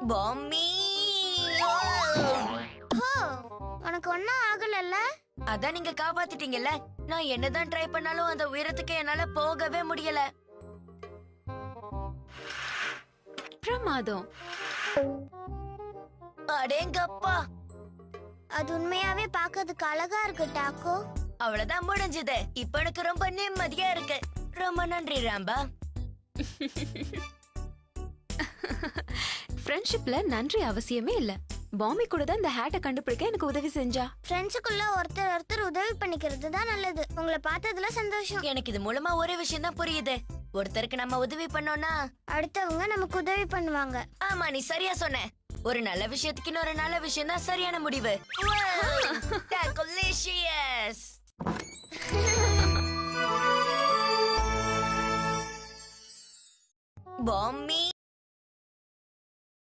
பாம்மி உனக்கு ஒன்னும் ஆகலல்ல? அதான் நீங்க காப்பாத்திட்டீங்கல்ல. நான் என்னதான் ட்ரை பண்ணாலும் அந்த உயரத்துக்கு என்னால போகவே முடியல. பிரமாதம். அடேங்கப்பா, அது உண்மையாவே பாக்கிறதுக்கு அழகா இருக்கு டாக்கோ. அவ்வளவுதான் முடிஞ்சது. இப்ப எனக்கு ரொம்ப நிம்மதியா இருக்கு. ரொம்ப நன்றி ராம்பா. ஃப்ரெண்ட்ஷிப்ல நன்றி அவசியமே இல்ல. பாமி கூட தான் இந்த ஹேட்டை கண்டுபிடிக்க எனக்கு உதவி செஞ்சா. ஃப்ரெண்ட்ஸுக்குள்ள ஒருத்தர் ஒருத்தர் உதவி பண்ணிக்கிறது தான் நல்லது. உங்களை பார்த்ததுல சந்தோஷம். எனக்கு இது மூலமா ஒரே விஷயம் தான் புரியுது. ஒருத்தருக்கு நம்ம உதவி பண்ணோம்னா அடுத்தவங்க நமக்கு உதவி பண்ணுவாங்க. ஆமா, நீ சரியா சொன்ன. ஒரு நல்ல விஷயத்துக்கு இன்னொரு நல்ல விஷயம் தான் சரியான முடிவு. Delicious. பாம்மி